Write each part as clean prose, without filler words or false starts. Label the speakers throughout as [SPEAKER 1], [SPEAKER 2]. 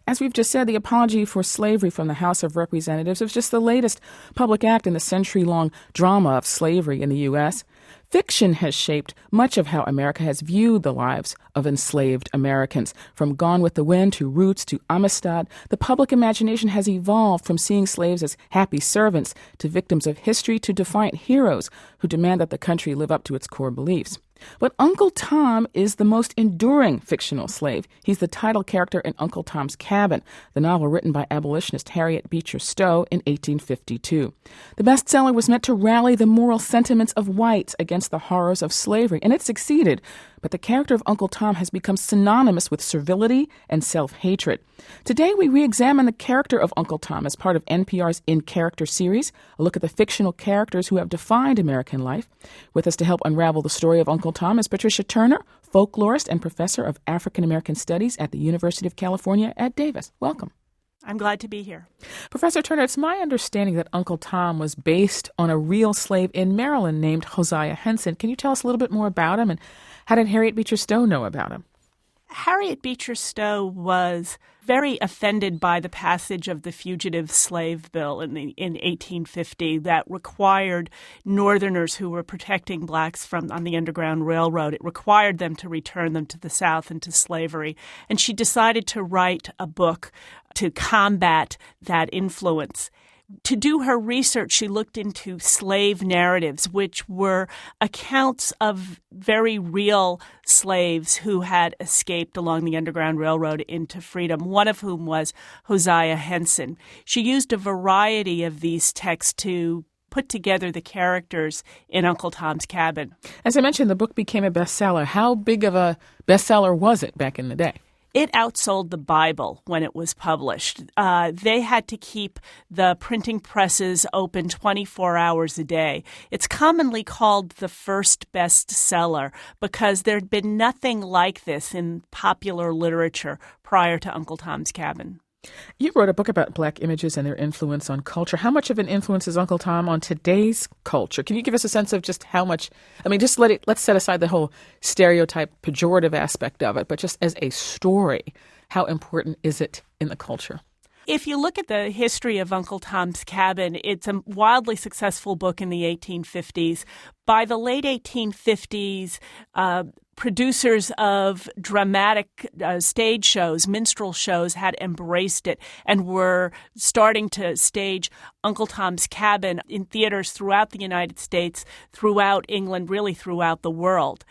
[SPEAKER 1] As we've just said, the apology for slavery from the House of Representatives was just the latest public act in the century-long drama of slavery in the U.S. Fiction has shaped much of how America has viewed the lives of enslaved Americans. From Gone with the Wind to Roots to Amistad, the public imagination has evolved from seeing slaves as happy servants to victims of history to defiant heroes who demand that the country live up to its core beliefs. But Uncle Tom is the most enduring fictional slave. He's the title character in Uncle Tom's Cabin, the novel written by abolitionist Harriet Beecher Stowe in 1852. The bestseller was meant to rally the moral sentiments of whites against the horrors of slavery, and it succeeded. But the character of Uncle Tom has become synonymous with servility and self-hatred. Today, we re-examine the character of Uncle Tom as part of NPR's In Character series, a look at the fictional characters who have defined American life. With us to help unravel the story of Uncle Tom is Patricia Turner, folklorist and professor of African American Studies at the University of California at Davis. Welcome.
[SPEAKER 2] I'm glad to be here.
[SPEAKER 1] Professor Turner, it's my understanding that Uncle Tom was based on a real slave in Maryland named Josiah Henson. Can you tell us a little bit more about him, and how did Harriet Beecher Stowe know about him?
[SPEAKER 2] Harriet Beecher Stowe was very offended by the passage of the Fugitive Slave Bill in 1850 that required Northerners who were protecting blacks on the Underground Railroad. It required them to return them to the South and to slavery. And she decided to write a book to combat that influence. To do her research, she looked into slave narratives, which were accounts of very real slaves who had escaped along the Underground Railroad into freedom, one of whom was Josiah Henson. She used a variety of these texts to put together the characters in Uncle Tom's Cabin.
[SPEAKER 1] As I mentioned, the book became a bestseller. How big of a bestseller was it back in the day?
[SPEAKER 2] It outsold the Bible when it was published. They had to keep the printing presses open 24 hours a day. It's commonly called the first bestseller because there had been nothing like this in popular literature prior to Uncle Tom's Cabin.
[SPEAKER 1] You wrote a book about black images and their influence on culture. How much of an influence is Uncle Tom on today's culture? Can you give us a sense of just how much? I mean, let's set aside the whole stereotype, pejorative aspect of it, but just as a story, how important is it in the culture?
[SPEAKER 2] If you look at the history of Uncle Tom's Cabin, it's a wildly successful book in the 1850s. By the late 1850s, producers of dramatic stage shows, minstrel shows, had embraced it and were starting to stage Uncle Tom's Cabin in theaters throughout the United States, throughout England, really throughout the world.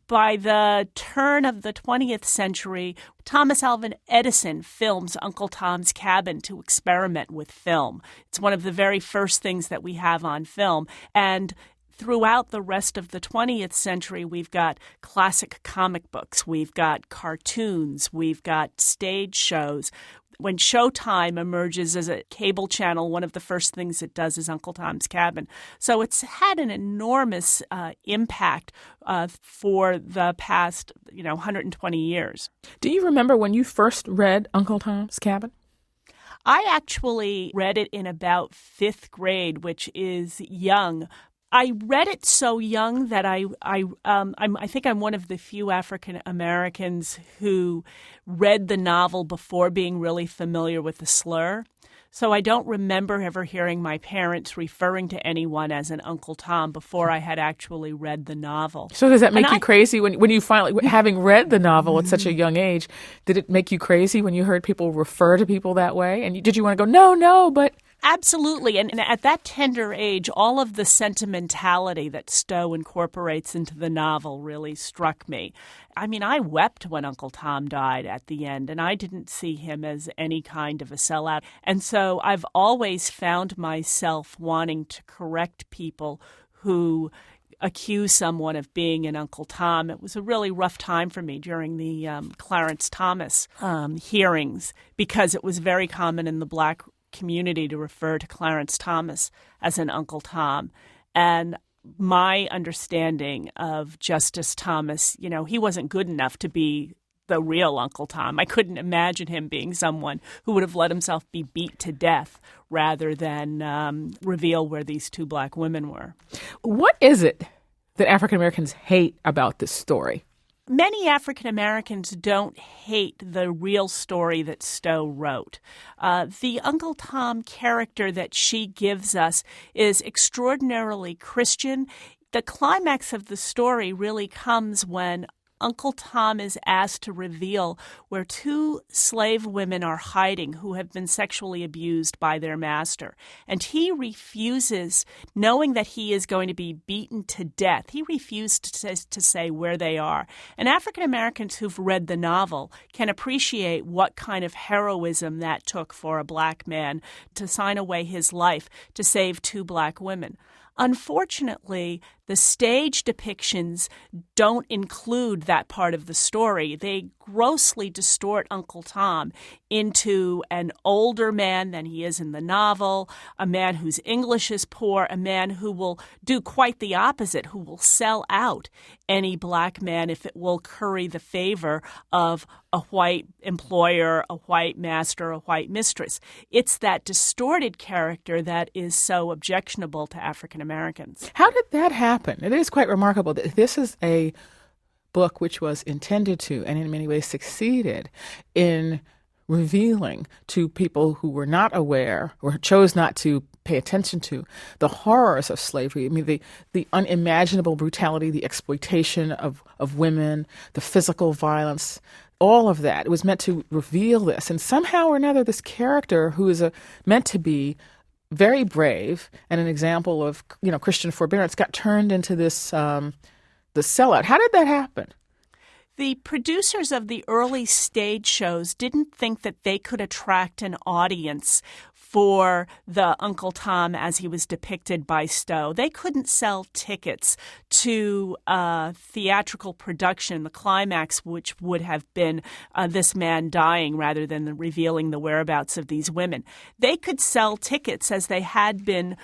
[SPEAKER 2] By the turn of the 20th century, Thomas Alva Edison films Uncle Tom's Cabin to experiment with film. It's one of the very first things that we have on film. And throughout the rest of the 20th century, we've got classic comic books, we've got cartoons, we've got stage shows. When Showtime emerges as a cable channel, one of the first things it does is Uncle Tom's Cabin. So it's had an enormous impact for the past, 120 years.
[SPEAKER 1] Do you remember when you first read Uncle Tom's Cabin?
[SPEAKER 2] I actually read it in about fifth grade, which is young. I read it so young that I think I'm one of the few African Americans who read the novel before being really familiar with the slur. So I don't remember ever hearing my parents referring to anyone as an Uncle Tom before I had actually read the novel.
[SPEAKER 1] So does that make you crazy when you finally, having read the novel at such a young age, did it make you crazy when you heard people refer to people that way? And did you want to go, no, but...
[SPEAKER 2] Absolutely. And at that tender age, all of the sentimentality that Stowe incorporates into the novel really struck me. I mean, I wept when Uncle Tom died at the end, and I didn't see him as any kind of a sellout. And so I've always found myself wanting to correct people who accuse someone of being an Uncle Tom. It was a really rough time for me during the Clarence Thomas hearings because it was very common in the black community to refer to Clarence Thomas as an Uncle Tom. And my understanding of Justice Thomas, he wasn't good enough to be the real Uncle Tom. I couldn't imagine him being someone who would have let himself be beat to death rather than reveal where these two black women were.
[SPEAKER 1] What is it that African Americans hate about this story?
[SPEAKER 2] Many African Americans don't hate the real story that Stowe wrote. The Uncle Tom character that she gives us is extraordinarily Christian. The climax of the story really comes when Uncle Tom is asked to reveal where two slave women are hiding who have been sexually abused by their master. And he refuses, knowing that he is going to be beaten to death, he refused to say where they are. And African Americans who've read the novel can appreciate what kind of heroism that took for a black man to sign away his life to save two black women. Unfortunately, the stage depictions don't include that part of the story. They grossly distort Uncle Tom into an older man than he is in the novel, a man whose English is poor, a man who will do quite the opposite, who will sell out any black man if it will curry the favor of a white employer, a white master, a white mistress. It's that distorted character that is so objectionable to African Americans.
[SPEAKER 1] How did that happen? It is quite remarkable that this is a book which was intended to, and in many ways succeeded in revealing to people who were not aware or chose not to pay attention to the horrors of slavery. I mean, the unimaginable brutality, the exploitation of women, the physical violence, all of that. It was meant to reveal this. And somehow or another, this character who is meant to be very brave and an example of, Christian forbearance got turned into this the sellout. How did that happen?
[SPEAKER 2] The producers of the early stage shows didn't think that they could attract an audience for the Uncle Tom as he was depicted by Stowe. They couldn't sell tickets to a theatrical production, the climax which would have been this man dying rather than revealing the whereabouts of these women. They could sell tickets as they had been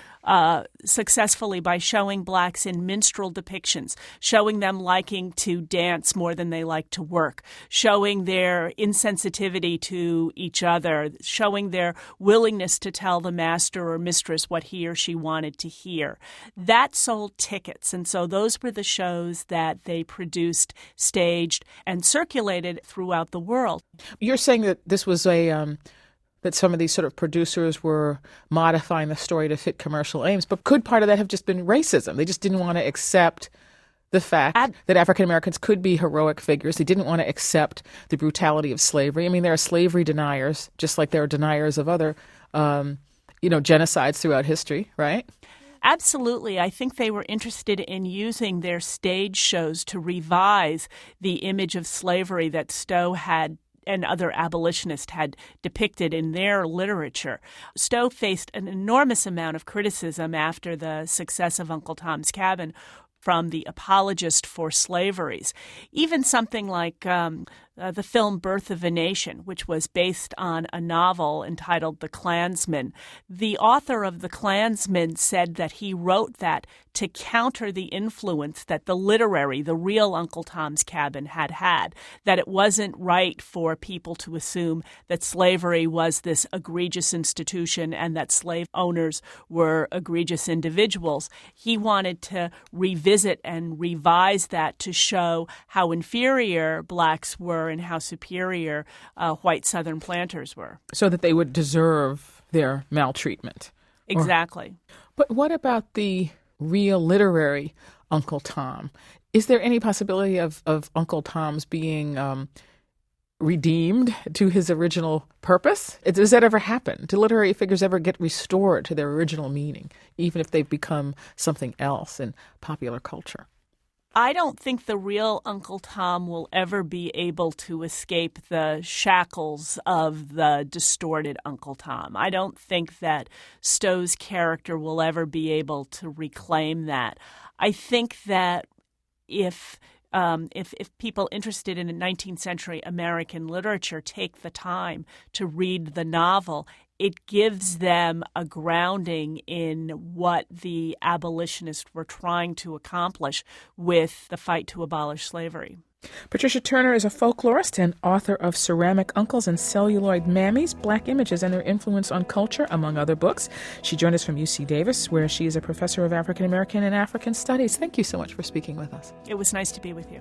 [SPEAKER 2] successfully by showing blacks in minstrel depictions, showing them liking to dance more than they like to work, showing their insensitivity to each other, showing their willingness to tell the master or mistress what he or she wanted to hear. That sold tickets, and so those were the shows that they produced, staged, and circulated throughout the world.
[SPEAKER 1] You're saying that this was that some of these sort of producers were modifying the story to fit commercial aims, but could part of that have just been racism? They just didn't want to accept the fact that African Americans could be heroic figures. They didn't want to accept the brutality of slavery. I mean, there are slavery deniers, just like there are deniers of other, genocides throughout history, right?
[SPEAKER 2] Absolutely. I think they were interested in using their stage shows to revise the image of slavery that Stowe had and other abolitionists had depicted in their literature. Stowe faced an enormous amount of criticism after the success of Uncle Tom's Cabin from the apologists for slaveries. Even something like the film Birth of a Nation, which was based on a novel entitled The Klansman. The author of The Klansman said that he wrote that to counter the influence that the real Uncle Tom's Cabin had, that it wasn't right for people to assume that slavery was this egregious institution and that slave owners were egregious individuals. He wanted to revisit and revise that to show how inferior blacks were and how superior white Southern planters were. So
[SPEAKER 1] that they would deserve their maltreatment.
[SPEAKER 2] Exactly.
[SPEAKER 1] But what about the real literary Uncle Tom? Is there any possibility of Uncle Tom's being redeemed to his original purpose? Does that ever happen? Do literary figures ever get restored to their original meaning, even if they've become something else in popular culture?
[SPEAKER 2] I don't think the real Uncle Tom will ever be able to escape the shackles of the distorted Uncle Tom. I don't think that Stowe's character will ever be able to reclaim that. I think that if people interested in 19th century American literature take the time to read the novel, it gives them a grounding in what the abolitionists were trying to accomplish with the fight to abolish slavery.
[SPEAKER 1] Patricia Turner is a folklorist and author of Ceramic Uncles and Celluloid Mammies, Black Images and Their Influence on Culture, among other books. She joined us from UC Davis, where she is a professor of African American and African Studies. Thank you so much for speaking with us.
[SPEAKER 2] It was nice to be with you.